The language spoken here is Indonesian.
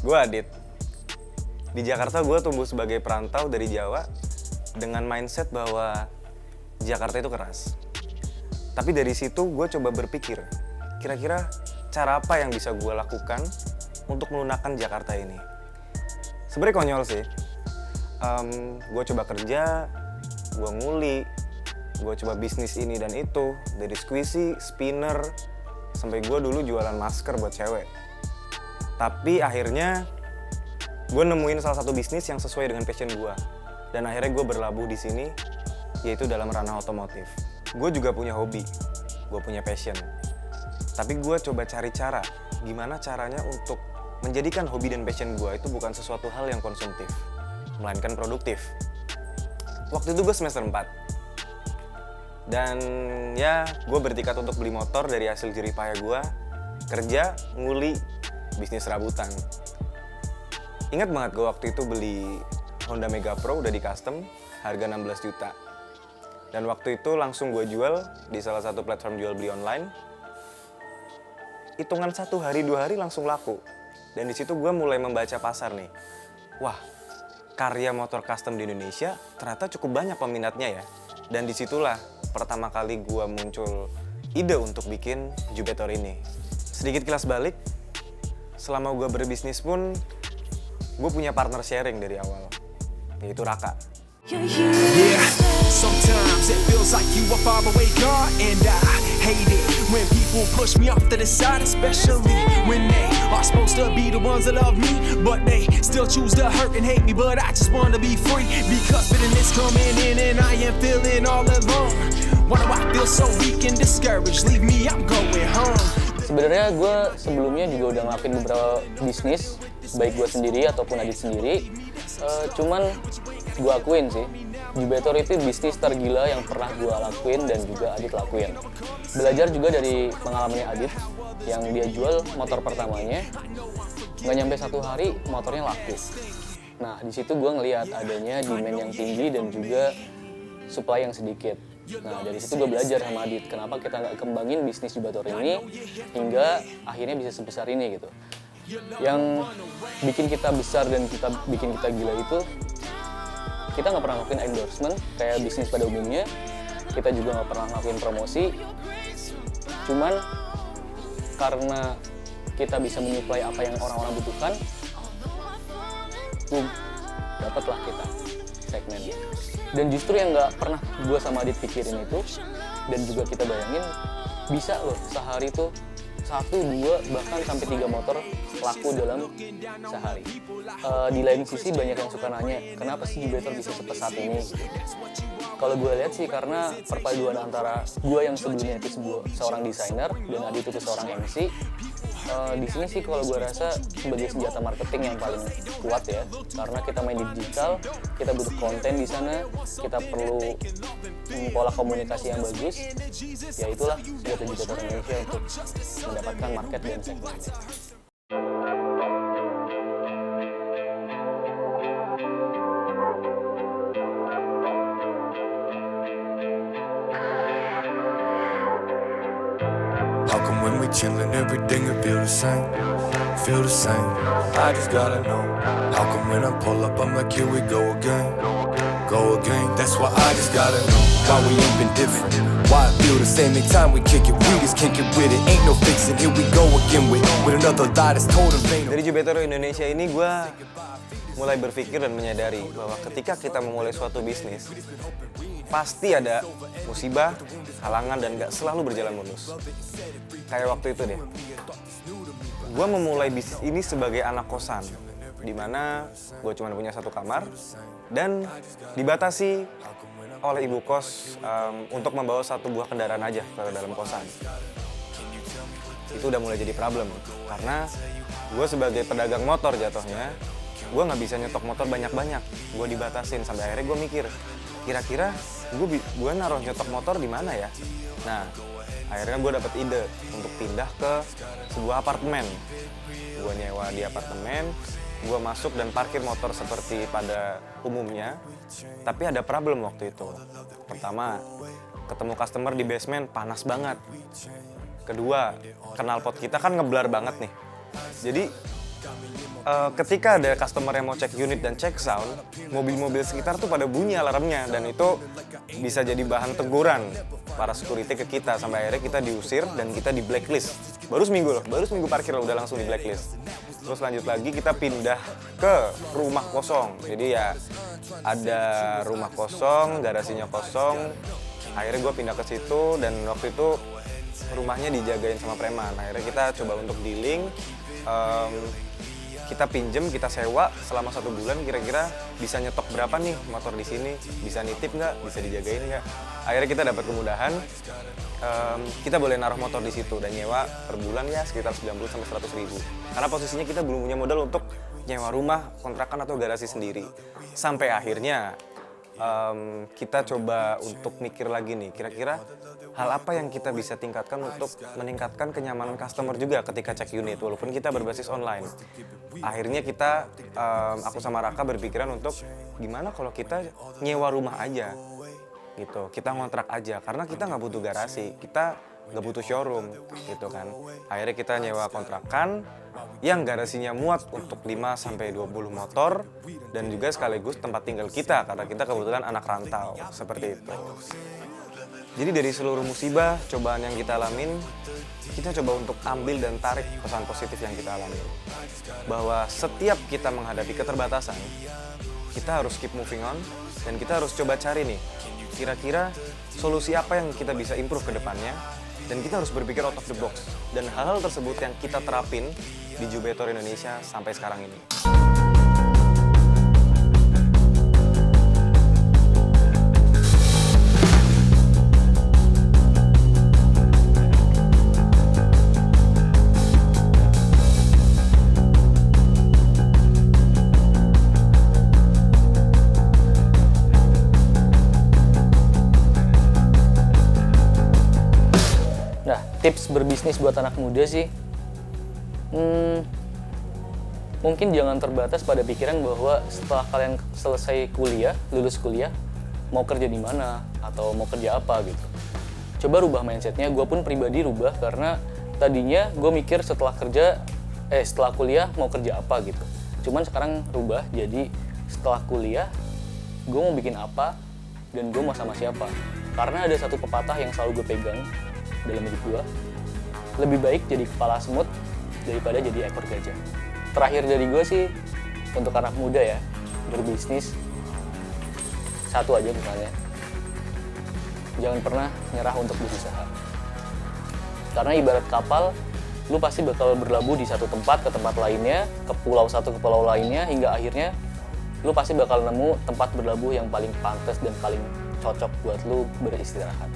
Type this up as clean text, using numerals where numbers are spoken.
Gue Adit. Di Jakarta gue tumbuh sebagai perantau dari Jawa dengan mindset bahwa Jakarta itu keras. Tapi dari situ gue coba berpikir, kira-kira cara apa yang bisa gue lakukan untuk melunakkan Jakarta ini. Sebenarnya konyol sih. Gue coba kerja, gue nguli, gue coba bisnis ini dan itu, dari squishy, spinner, sampai gue dulu jualan masker buat cewek. Tapi akhirnya gue nemuin salah satu bisnis yang sesuai dengan passion gue. Dan akhirnya gue berlabuh di sini, yaitu dalam ranah otomotif. Gue juga punya hobi, gue punya passion. Tapi gue coba cari cara, gimana caranya untuk menjadikan hobi dan passion gue itu bukan sesuatu hal yang konsumtif, melainkan produktif. Waktu itu gue semester 4. Dan ya, gue bertekad untuk beli motor dari hasil jerih payah gue, kerja, nguli, bisnis rabutan. Ingat banget gue waktu itu beli Honda Mega Pro udah di custom, harga 16 juta. Dan waktu itu langsung gue jual di salah satu platform jual beli online. Hitungan 1 hari 2 hari langsung laku. Dan di situ gue mulai membaca pasar nih. Wah, karya motor custom di Indonesia ternyata cukup banyak peminatnya ya. Dan disitulah pertama kali gue muncul ide untuk bikin Jubetor ini. Sedikit kilas balik, selama gue berbisnis pun, gue punya partner sharing dari awal, yaitu Raka. Yeah, sometimes it feels like you are far away, God, and I hate it when people push me off to the side, especially when they are supposed to be the ones that love me, but they still choose to hurt and hate me. But I just want to be free because bitterness coming in and I am feeling all alone. Why do I feel so weak and discouraged? Leave me, I'm going home. Sebenarnya gue sebelumnya juga udah ngelakuin beberapa bisnis, baik gue sendiri ataupun Adit sendiri. Cuman gue akuin sih, Jubetor itu bisnis tergila yang pernah gue lakuin dan juga Adit lakuin. Belajar juga dari pengalamannya Adit, yang dia jual motor pertamanya, nggak nyampe 1 hari motornya laku. Nah di situ gue ngelihat adanya demand yang tinggi dan juga supply yang sedikit. Nah dari situ gue belajar sama Adit, kenapa kita nggak kembangin bisnis Jubetor ini hingga akhirnya bisa sebesar ini gitu. Yang bikin kita besar dan bikin kita gila itu, kita nggak pernah ngelakuin endorsement kayak bisnis pada umumnya, kita juga nggak pernah ngelakuin promosi. Cuman karena kita bisa menyuplai apa yang orang-orang butuhkan, boom, dapatlah kita segmennya. Dan justru yang nggak pernah gue sama Adit pikirin itu, dan juga kita bayangin, bisa loh sehari tuh 1, 2, bahkan sampai 3 motor laku dalam sehari. Di lain sisi banyak yang suka nanya, kenapa sih Jubetor bisa sepesat ini? Kalau gue lihat sih karena perpaduan antara gue yang sebelumnya itu seorang desainer dan Adit itu seorang MC. Di sini sih kalau gue rasa sebagai senjata marketing yang paling kuat ya, karena kita main di digital, kita butuh konten di sana, kita perlu pola komunikasi yang bagus. Ya itulah senjata Jubetor Indonesia untuk mendapatkan market dan segmen. How come when we chillin' everything it feel the same? Feel the same. I just gotta know. How come when I pull up I'm like here we go again? Go again. That's why I just gotta know. Why we ain't been different? Why I feel the same every time we kick it? We just can't get with it. Ain't no fixing. Here we go again with another lie that's told in vain. Dari Jubetor Indonesia ini gue mulai berpikir dan menyadari bahwa ketika kita memulai suatu bisnis, pasti ada musibah, halangan, dan gak selalu berjalan mulus. Kayak waktu itu deh, gue memulai bisnis ini sebagai anak kosan, dimana gue cuma punya 1 kamar, dan dibatasi oleh ibu kos untuk membawa 1 buah kendaraan aja ke dalam kosan. Itu udah mulai jadi problem, karena gue sebagai pedagang motor jatuhnya, gue nggak bisa nyetok motor banyak-banyak, gue dibatasin. Sampai akhirnya gue mikir, kira-kira gue naruh nyetok motor di mana ya? Nah, akhirnya gue dapet ide untuk pindah ke sebuah apartemen. Gue nyewa di apartemen, gue masuk dan parkir motor seperti pada umumnya. Tapi ada problem waktu itu. Pertama, ketemu customer di basement panas banget. Kedua, knalpot kita kan ngeblar banget nih. Jadi ketika ada customer yang mau cek unit dan cek sound, mobil-mobil sekitar tuh pada bunyi alarmnya, dan itu bisa jadi bahan teguran para security ke kita, sampai akhirnya kita diusir dan kita di blacklist. Baru seminggu parkir udah langsung di blacklist. Terus lanjut lagi kita pindah ke rumah kosong. Jadi ya ada rumah kosong, garasinya kosong. Akhirnya gue pindah ke situ dan waktu itu rumahnya dijagain sama preman. Akhirnya kita coba untuk dealing. Kita pinjem, kita sewa selama 1 bulan, kira-kira bisa nyetok berapa nih motor di sini, bisa nitip nggak, bisa dijagain nggak. Akhirnya kita dapat kemudahan, kita boleh naruh motor di situ dan nyewa per bulan ya sekitar 90-100 ribu. Karena posisinya kita belum punya modal untuk nyewa rumah, kontrakan atau garasi sendiri. Sampai akhirnya kita coba untuk mikir lagi nih, kira-kira hal apa yang kita bisa tingkatkan untuk meningkatkan kenyamanan customer juga ketika cek unit, walaupun kita berbasis online. Akhirnya kita, aku sama Raka berpikiran untuk gimana kalau kita nyewa rumah aja, gitu. Kita ngontrak aja, karena kita nggak butuh garasi, kita nggak butuh showroom, gitu kan. Akhirnya kita nyewa kontrakan yang garasinya muat untuk 5-20 motor dan juga sekaligus tempat tinggal kita, karena kita kebetulan anak rantau, seperti itu. Jadi dari seluruh musibah, cobaan yang kita alamin, kita coba untuk ambil dan tarik pesan positif yang kita alami. Bahwa setiap kita menghadapi keterbatasan, kita harus keep moving on, dan kita harus coba cari nih, kira-kira solusi apa yang kita bisa improve ke depannya, dan kita harus berpikir out of the box. Dan hal-hal tersebut yang kita terapin di Jubetor Indonesia sampai sekarang ini. Nah, tips berbisnis buat anak muda sih, mungkin jangan terbatas pada pikiran bahwa setelah kalian selesai kuliah, lulus kuliah, mau kerja di mana atau mau kerja apa gitu. Coba rubah mindsetnya. Gue pun pribadi rubah karena tadinya gue mikir setelah kuliah mau kerja apa gitu. Cuman sekarang rubah jadi setelah kuliah gue mau bikin apa dan gue mau sama siapa. Karena ada satu pepatah yang selalu gue pegang dalam hidup gue, lebih baik jadi kepala semut daripada jadi ekor gajah. Terakhir dari gue sih, untuk anak muda ya, berbisnis, satu aja misalnya, jangan pernah nyerah untuk berusaha. Karena ibarat kapal, lu pasti bakal berlabuh di satu tempat ke tempat lainnya, ke pulau satu ke pulau lainnya, hingga akhirnya lu pasti bakal nemu tempat berlabuh yang paling pantas dan paling cocok buat lu beristirahat.